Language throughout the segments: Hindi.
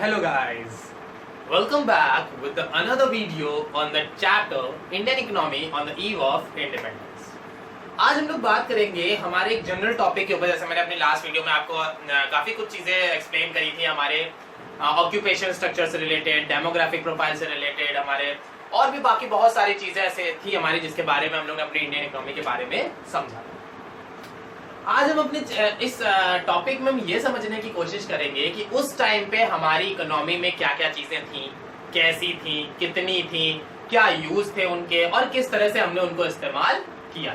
Hello guys, welcome back with another video on the chapter Indian Economy on the Eve of Independence. आज हम लोग बात करेंगे हमारे एक जनरल टॉपिक के ऊपर। जैसे मैंने अपनी लास्ट वीडियो में आपको काफी कुछ चीजें एक्सप्लेन करी थी, हमारे ऑक्यूपेशन स्ट्रक्चर से रिलेटेड, डेमोग्राफिक प्रोफाइल से रिलेटेड, हमारे और भी बाकी बहुत सारी चीजें ऐसे थी हमारी जिसके बारे में हम लोग ने अपनी इंडियन इकोनॉमी के बारे में समझा। आज हम अपने इस टॉपिक में हम ये समझने की कोशिश करेंगे कि उस टाइम पे हमारी इकोनॉमी में क्या क्या चीजें थी, कैसी थी, कितनी थी, क्या यूज थे उनके और किस तरह से हमने उनको इस्तेमाल किया।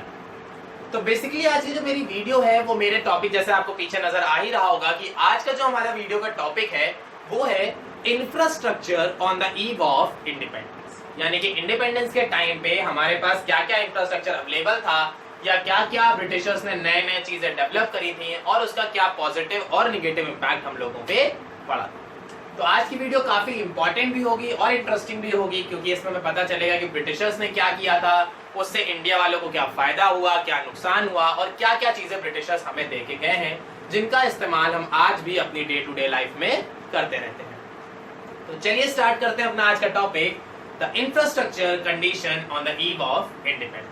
तो बेसिकली आज की जो मेरी वीडियो है वो मेरे टॉपिक जैसे आपको पीछे नजर आ ही रहा होगा कि आज का जो हमारा वीडियो का टॉपिक है वो है infrastructure on the eve of independence. यानी कि इंडिपेंडेंस के टाइम पे हमारे पास क्या क्या इंफ्रास्ट्रक्चर अवेलेबल था या क्या क्या ब्रिटिशर्स ने नए नए चीजें डेवलप करी थी और उसका क्या पॉजिटिव और निगेटिव इंपैक्ट हम लोगों पे पड़ा। तो आज की वीडियो काफी इंपॉर्टेंट भी होगी और इंटरेस्टिंग भी होगी क्योंकि इसमें हमें पता चलेगा कि ब्रिटिशर्स ने क्या किया था, उससे इंडिया वालों को क्या फायदा हुआ, क्या नुकसान हुआ और क्या क्या चीजें ब्रिटिशर्स हमें दे के गए हैं जिनका इस्तेमाल हम आज भी अपनी डे टू डे लाइफ में करते रहते हैं। तो चलिए स्टार्ट करते हैं अपना आज का topic, the infrastructure condition on the eve of independence.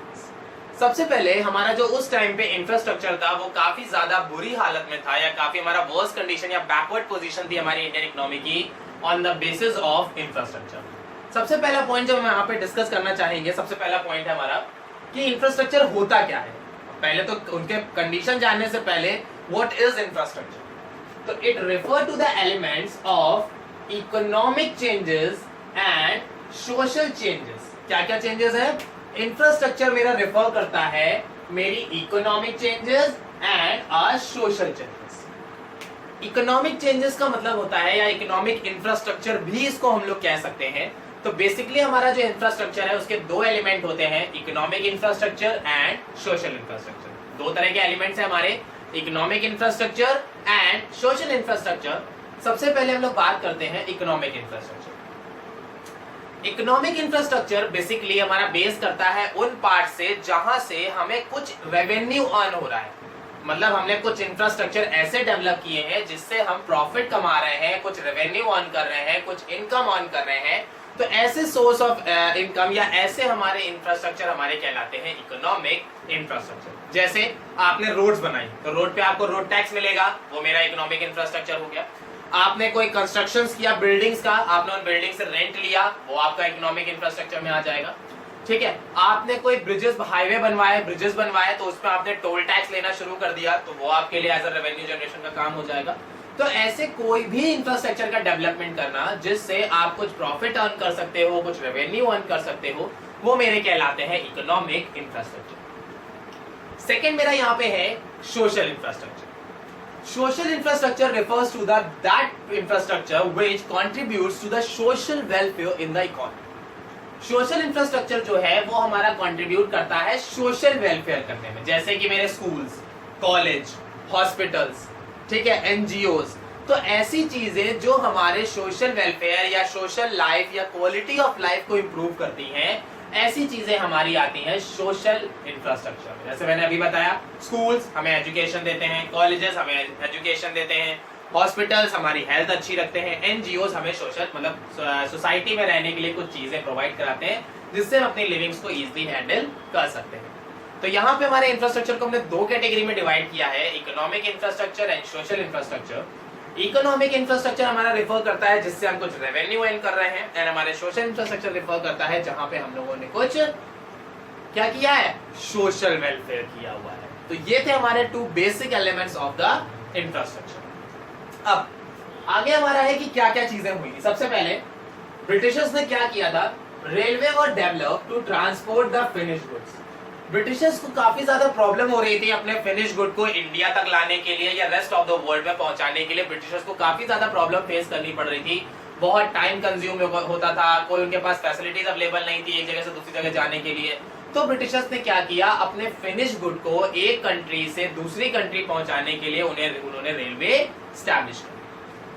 सबसे पहले हमारा जो उस टाइम पे इंफ्रास्ट्रक्चर था वो काफी ज्यादा बुरी हालत में था या काफी हमारा वर्स्ट कंडीशन या बैकवर्ड पोजीशन थी हमारी इंडियन इकोनॉमी की on the basis of infrastructure. सबसे पहला पॉइंट जो हम यहाँ पे डिस्कस करना चाहेंगे, सबसे पहला पॉइंट है हमारा कि इंफ्रास्ट्रक्चर होता क्या है। पहले तो उनके कंडीशन जानने से पहले व्हाट इज इंफ्रास्ट्रक्चर, तो it refer to the elements of economic changes and social changes. क्या क्या चेंजेस है? इंफ्रास्ट्रक्चर मेरा रेफर करता है मेरी economic changes and social changes. Economic changes का मतलब होता है या इकोनॉमिक इंफ्रास्ट्रक्चर भी इसको हम लोग कह सकते हैं। तो बेसिकली हमारा जो इंफ्रास्ट्रक्चर है उसके दो एलिमेंट होते हैं, economic infrastructure and social infrastructure. दो तरह के एलिमेंट्स हैं हमारे, economic infrastructure and social infrastructure. सबसे पहले हम लोग बात करते हैं economic infrastructure. Economic infrastructure basically हमारा बेस करता है उन पार्ट से जहां से हमें कुछ रेवेन्यू अर्न हो रहा है। मतलब हमने कुछ इंफ्रास्ट्रक्चर ऐसे डेवलप किए हैं जिससे हम प्रॉफिट कमा रहे हैं, कुछ रेवेन्यू अर्न कर रहे हैं, कुछ इनकम अर्न कर रहे हैं। तो ऐसे सोर्स ऑफ इनकम या ऐसे हमारे इंफ्रास्ट्रक्चर हमारे कहलाते हैं इकोनॉमिक इंफ्रास्ट्रक्चर। जैसे आपने रोड्स बनाई तो रोड पे आपको रोड टैक्स मिलेगा, वो मेरा इकोनॉमिक इंफ्रास्ट्रक्चर हो गया। आपने कोई कंस्ट्रक्शंस किया बिल्डिंग्स का, आपने उन बिल्डिंग से रेंट लिया, वो आपका इकोनॉमिक इंफ्रास्ट्रक्चर में आ जाएगा। ठीक है, आपने कोई ब्रिजेस, हाईवे बनवाए, ब्रिजेस बनवाए तो उसमें आपने टोल टैक्स लेना शुरू कर दिया तो वो आपके लिए एज अ रेवेन्यू जनरेशन का काम हो जाएगा। तो ऐसे कोई भी इंफ्रास्ट्रक्चर का डेवलपमेंट करना जिससे आप कुछ प्रॉफिट अर्न कर सकते हो, कुछ रेवेन्यू अर्न कर सकते हो, वो मेरे कहलाते हैं इकोनॉमिक इंफ्रास्ट्रक्चर। सेकेंड मेरा यहाँ पे है social infrastructure. Social infrastructure refers to that infrastructure which contributes to the social welfare in the economy. Social infrastructure जो है वो हमारा contribute करता है social welfare करने में, जैसे कि मेरे schools, college, hospitals, ठीक है, NGOs। तो ऐसी चीजें जो हमारे social welfare या social life या quality of life को improve करती हैं, ऐसी चीजें हमारी आती हैं सोशल इंफ्रास्ट्रक्चर। जैसे मैंने अभी बताया, स्कूल्स हमें एजुकेशन देते हैं, कॉलेजेस हमें एजुकेशन देते हैं, हॉस्पिटल्स हमारी हेल्थ अच्छी रखते हैं, एनजीओज हमें सोशल मतलब सोसाइटी में रहने के लिए कुछ चीजें प्रोवाइड कराते हैं जिससे हम अपनी लिविंग्स को इजीली हैंडल कर सकते हैं। तो यहाँ पे हमारे इंफ्रास्ट्रक्चर को हमने दो कैटेगरी में डिवाइड किया है, economic infrastructure and social infrastructure. Economic infrastructure हमारा रिफर करता है जिससे हम कुछ रेवेन्यू अर्न कर रहे हैं, एंड हमारे सोशल इंफ्रास्ट्रक्चर रिफर करता है जहां पे हम लोगों ने कुछ क्या किया है, सोशल वेलफेयर किया हुआ है। तो ये थे हमारे two basic elements of the infrastructure. अब आगे हमारा है कि क्या क्या चीजें हुई। सबसे पहले ब्रिटिशर्स ने क्या किया था, रेलवे और develop to transport the finished goods. Britishers को काफी ज्यादा प्रॉब्लम हो रही थी अपने फिनिश गुड को इंडिया तक लाने के लिए या रेस्ट ऑफ द वर्ल्ड में पहुंचाने के लिए। ब्रिटिशर्स को काफी ज्यादा प्रॉब्लम फेस करनी पड़ रही थी, बहुत टाइम कंज्यूम होता था, कोई उनके पास फैसिलिटीज अवेलेबल नहीं थी एक जगह से दूसरी जगह जाने के लिए। तो ब्रिटिशर्स ने क्या किया, अपने फिनिश गुड को एक कंट्री से दूसरी कंट्री पहुंचाने के लिए उन्होंने रेलवे स्टैब्लिश किया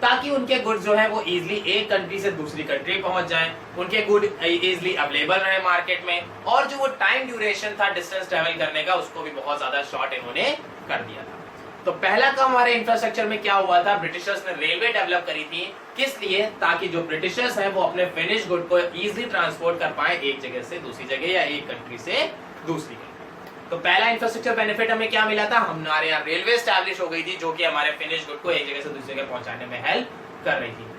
ताकि उनके गुड्स जो है वो इजीली एक कंट्री से दूसरी कंट्री पहुंच जाएं, उनके गुड इजीली अवेलेबल रहे मार्केट में, और जो वो टाइम ड्यूरेशन था डिस्टेंस ट्रेवल करने का उसको भी बहुत ज्यादा शॉर्ट इन्होंने कर दिया था। तो पहला काम हमारे इंफ्रास्ट्रक्चर में क्या हुआ था, ब्रिटिशर्स ने रेलवे डेवलप करी थी। किस लिए? ताकि जो ब्रिटिशर्स हैं वो अपने फिनिश गुड को इजीली ट्रांसपोर्ट कर पाए एक जगह से दूसरी जगह या एक कंट्री से दूसरी जगह। तो पहला इंफ्रास्ट्रक्चर बेनिफिट हमें क्या मिला था, हमारे यहाँ रेलवे स्टैब्लिश हो गई थी जो कि हमारे फिनिश गुड को एक जगह से दूसरी जगह पहुंचाने में हेल्प कर रही थी।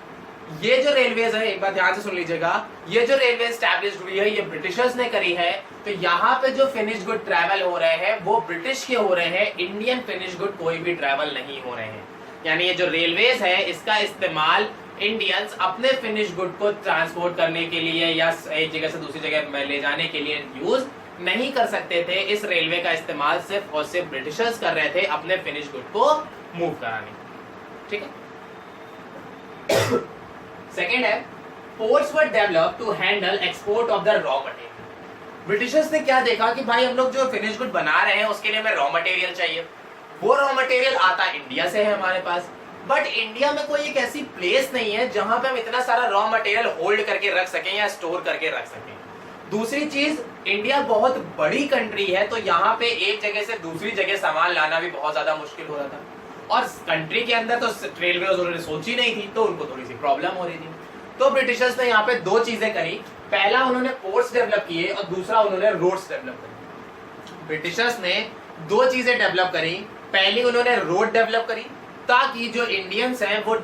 ये जो रेलवेज है, एक बात ध्यान से सुन लीजिएगा, ये जो रेलवे स्टैब्लिश हुई है ये ब्रिटिशर्स ने करी है। तो यहाँ पे जो फिनिश गुड ट्रैवल हो रहे हैं वो ब्रिटिश के हो रहे हैं, इंडियन फिनिश गुड कोई भी ट्रैवल नहीं हो रहे हैं। यानी ये जो रेलवेज है इसका इस्तेमाल इंडियंस अपने फिनिश गुड को ट्रांसपोर्ट करने के लिए या एक जगह से दूसरी जगह में ले जाने के लिए यूज नहीं कर सकते थे। इस रेलवे का इस्तेमाल सिर्फ और सिर्फ ब्रिटिशर्स कर रहे थे अपने फिनिश गुड को मूव कराने। ठीक है। सेकेंड है, ports were develop to handle export of the raw material. Britishers ने क्या देखा कि भाई हम लोग जो फिनिश गुड बना रहे हैं उसके लिए हमें रॉ मटेरियल चाहिए। वो रॉ मटेरियल आता इंडिया से है हमारे पास, बट इंडिया में कोई एक ऐसी प्लेस नहीं है जहां पे हम इतना सारा रॉ मटेरियल होल्ड करके रख सकें या स्टोर करके रख सकें। दूसरी चीज, इंडिया बहुत बड़ी कंट्री है तो यहाँ पे एक जगह से दूसरी जगह सामान लाना भी बहुत ज्यादा मुश्किल हो रहा था, और कंट्री के अंदर तो रेलवे उन्होंने सोची नहीं थी तो उनको थोड़ी सी प्रॉब्लम हो रही थी। तो ब्रिटिशर्स ने यहाँ पे दो चीजें करी, पहला उन्होंने पोर्ट्स डेवलप किए और दूसरा उन्होंने रोड्स डेवलप करी। ब्रिटिशर्स ने दो चीजें डेवलप करी, पहली उन्होंने रोड डेवलप करी ताकि जो इंडियंस हैं वो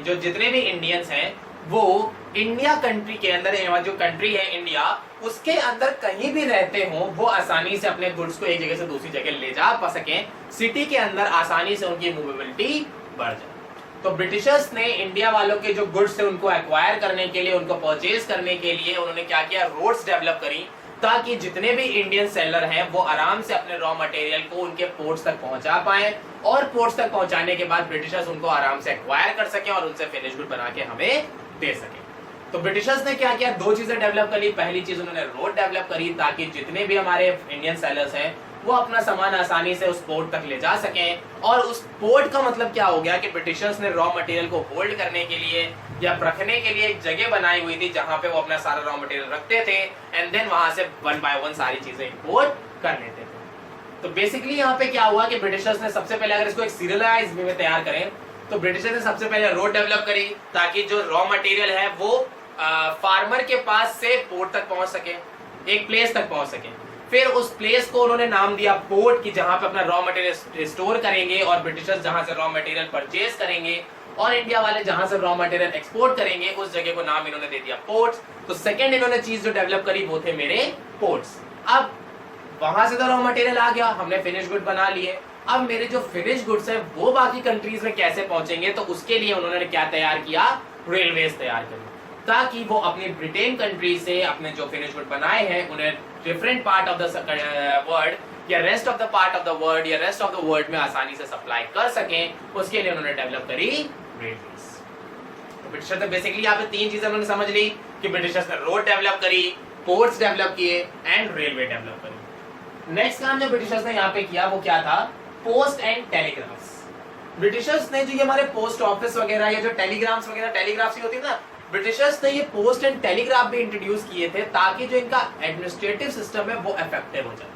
जो जितने भी इंडियंस हैं वो इंडिया कंट्री के अंदर, जो कंट्री है इंडिया उसके अंदर कहीं भी रहते हो वो आसानी से अपने गुड्स को एक जगह से दूसरी जगह ले जा पा सकें, सिटी के अंदर आसानी से उनकी मूवेबिलिटी बढ़ जाए। तो ब्रिटिशर्स ने इंडिया वालों के जो गुड्स थे उनको एक्वायर करने के लिए, उनको परचेज करने के लिए उन्होंने क्या किया, रोड्स डेवलप करी ताकि जितने भी इंडियन सेलर हैं वो आराम से अपने रॉ मटेरियल को उनके पोर्ट्स तक पहुंचा पाए, और पोर्ट्स तक पहुंचाने के बाद ब्रिटिशर्स उनको आराम से एक्वायर कर सकें और उनसे फिनिश गुड बना के हमें दे सकें। तो ब्रिटिशर्स ने क्या किया, दो चीजें डेवलप करी। पहली चीज उन्होंने रोड डेवलप करी ताकि जितने भी हमारे इंडियन सेलर्स हैं वो अपना सामान आसानी से उस पोर्ट तक ले जा सकें, और उस पोर्ट का मतलब क्या हो गया कि ब्रिटिशर्स ने रॉ मटेरियल को होल्ड करने के लिए या रखने के लिए एक जगह बनाई हुई थी जहां पे वो अपना सारा रॉ मटेरियल रखते थे एंड देन वहां से वन बाय वन सारी चीजें इंपोर्ट कर लेते थे। तो बेसिकली यहाँ पे क्या हुआ कि ब्रिटिशर्स ने सबसे पहले, अगर इसको एक सीरियलाइज वे में तैयार करें तो ब्रिटिशर्स ने सबसे पहले रोड डेवलप करी ताकि जो रॉ मटेरियल है वो फार्मर के पास से पोर्ट तक पहुंच सके, एक प्लेस तक पहुंच सके। फिर उस प्लेस को उन्होंने नाम दिया पोर्ट की, जहां पे अपना रॉ मटेरियल स्टोर करेंगे और ब्रिटिशर्स जहां से रॉ मटेरियल परचेज करेंगे और इंडिया वाले जहां से रॉ मटेरियल एक्सपोर्ट करेंगे उस जगह को नाम इन्होंने दे दिया पोर्ट्स। तो सेकंड इन्होंने चीज जो डेवलप करी वो थे मेरे पोर्ट्स। अब वहां से तो रॉ मटेरियल आ गया, हमने फिनिश गुड बना लिए, अब मेरे जो फिनिश गुड्स हैं वो बाकी कंट्रीज में कैसे पहुंचेंगे, तो उसके लिए उन्होंने क्या तैयार किया, रेलवेज तैयार करी ताकि वो अपनी ब्रिटेन कंट्री से अपने जो फिनिश गुड बनाए हैं उन्हें different part of the world या rest of the part of the world या रेस्ट ऑफ द वर्ल्ड में आसानी से सप्लाई कर सकें। उसके लिए उन्होंने डेवलप करी रेलवेज। तो ब्रिटिशर्स ने बेसिकली यहाँ पे तीन चीजें उन्होंने समझ ली कि ब्रिटिशर्स ने रोड डेवलप करी, पोर्ट्स डेवलप किए एंड रेलवे डेवलप करी। नेक्स्ट काम जो ब्रिटिशर्स ने यहाँ पे किया वो क्या था, पोस्ट एंड टेलीग्राफ्स। ब्रिटिशर्स ने जो ये हमारे पोस्ट ऑफिस वगैरह या जो टेलीग्राम्स वगैरह, टेलीग्राफ्स ही होती है ना, ब्रिटिशर्स ने ये पोस्ट एंड टेलीग्राफ भी इंट्रोड्यूस किए थे ताकि जो इनका एडमिनिस्ट्रेटिव सिस्टम है वो इफेक्टिव हो जाए।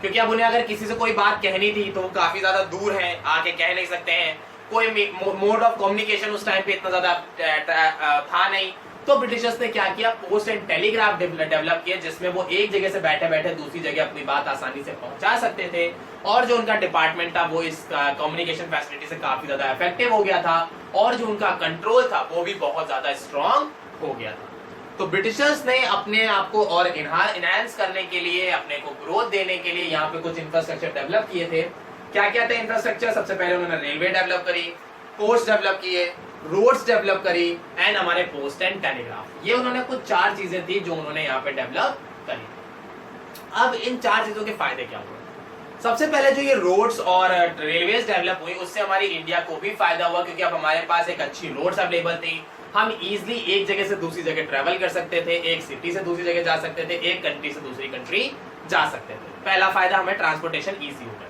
क्योंकि अब उन्हें अगर किसी से कोई बात कहनी थी तो वो काफी ज्यादा दूर है, आके कह नहीं सकते हैं, कोई मोड ऑफ कम्युनिकेशन उस टाइम पे इतना ज्यादा था नहीं। तो ब्रिटिशर्स ने क्या किया, पोस्ट एंड टेलीग्राफ डेवलप किया जिसमें वो एक जगह से बैठे बैठे दूसरी जगह अपनी बात आसानी से पहुंचा सकते थे, और जो उनका डिपार्टमेंट था वो इस कम्युनिकेशन फैसिलिटी से काफी ज्यादा इफेक्टिव हो गया था, और जो उनका कंट्रोल था वो भी बहुत ज्यादा स्ट्रॉन्ग हो गया था। तो ब्रिटिशर्स ने अपने आप को और इनहांस करने के लिए, अपने को ग्रोथ देने के लिए यहाँ पे कुछ इंफ्रास्ट्रक्चर डेवलप किए थे। क्या क्या थे इंफ्रास्ट्रक्चर, सबसे पहले उन्होंने रेलवे डेवलप करी, पोर्ट्स डेवलप किए, रोड्स डेवलप करी एंड हमारे पोस्ट एंड टेलीग्राफ। ये उन्होंने कुछ चार चीजें थी जो उन्होंने यहाँ पे डेवलप करी। अब इन चार चीजों के फायदे क्या हुए, सबसे पहले जो ये रोड्स और रेलवेज डेवलप हुई उससे हमारी इंडिया को भी फायदा हुआ, क्योंकि अब हमारे पास एक अच्छी रोड्स अवेलेबल थी, हम इजिली एक जगह से दूसरी जगह ट्रेवल कर सकते थे, एक सिटी से दूसरी जगह जा सकते थे, एक कंट्री से दूसरी कंट्री जा सकते थे। पहला फायदा, हमें ट्रांसपोर्टेशन इजी हो गया।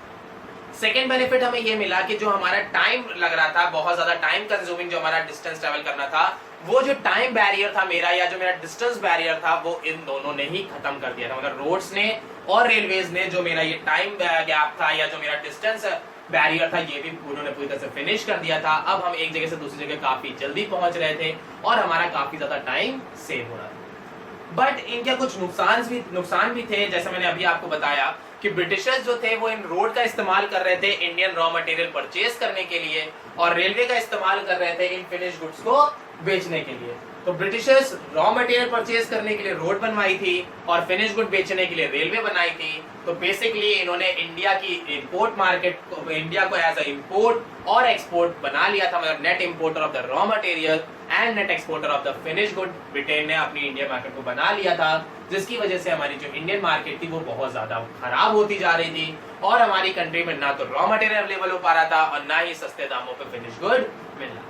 सेकेंड बेनिफिट हमें ये मिला कि जो हमारा टाइम लग रहा था, बहुत ज्यादा टाइम कंज्यूमिंग जो हमारा डिस्टेंस ट्रेवल करना था, वो जो टाइम बैरियर था मेरा या जो मेरा डिस्टेंस बैरियर था वो इन दोनों ने ही खत्म कर दिया था। मतलब रोड्स ने और रेलवेज ने जो मेरा ये टाइम गैप था या जो मेरा डिस्टेंस बैरियर था ये भी उन्होंने पूरी तरह से फिनिश कर दिया था। अब हम एक जगह से दूसरी जगह काफी जल्दी पहुंच रहे थे और हमारा काफी ज्यादा टाइम सेव हो रहा था। बट इनके कुछ नुकसान भी थे, जैसे मैंने अभी आपको बताया कि ब्रिटिशर्स जो थे वो इन रोड का इस्तेमाल कर रहे थे इंडियन रॉ मटेरियल परचेज करने के लिए और रेलवे का इस्तेमाल कर रहे थे इन फिनिश गुड्स को बेचने के लिए। तो ब्रिटिशर्स रॉ मटेरियल परचेज करने के लिए रोड बनवाई थी और फिनिश गुड बेचने के लिए रेलवे बनाई थी। तो बेसिकली इन्होंने इंडिया की इंपोर्ट मार्केट को, इंडिया को एज अ इंपोर्ट और एक्सपोर्ट बना लिया था, मतलब net importer of the raw material and net exporter of the finish good Britain ने अपनी इंडियन मार्केट को बना लिया था, जिसकी वजह से हमारी जो इंडियन मार्केट थी वो बहुत ज्यादा खराब होती जा रही थी और हमारी कंट्री में ना तो रॉ मटेरियल अवेलेबल हो पा रहा था और ना ही सस्ते दामों पे फिनिश गुड मिल रहा।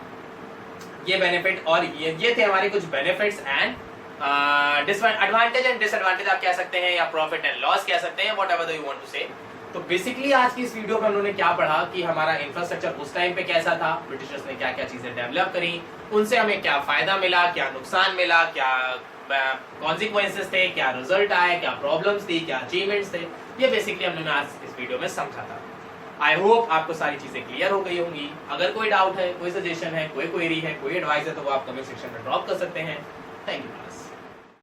ये बेनिफिट और ये थे हमारे कुछ benefits and advantage and disadvantage आप कह सकते हैं या प्रॉफिट एंड लॉस कह सकते हैं, whatever do you want to say. तो बेसिकली आज की इस वीडियो में हमने क्या पढ़ा कि हमारा इंफ्रास्ट्रक्चर उस टाइम पे कैसा था, ब्रिटिशर्स ने क्या क्या चीजें डेवलप करी, उनसे हमें क्या फायदा मिला, क्या नुकसान मिला, क्या कॉन्सिक्वेंसेस थे, क्या रिजल्ट आए, क्या प्रॉब्लम्स थी, क्या अचीवमेंट्स थे। ये बेसिकली हमने आज इस वीडियो में समझा था। आई होप आपको सारी चीजें क्लियर हो गई होंगी। अगर कोई डाउट है, कोई सजेशन है, कोई क्वेरी है, कोई एडवाइस है तो वो आप कमेंट सेक्शन में ड्रॉप कर सकते हैं। Thank you.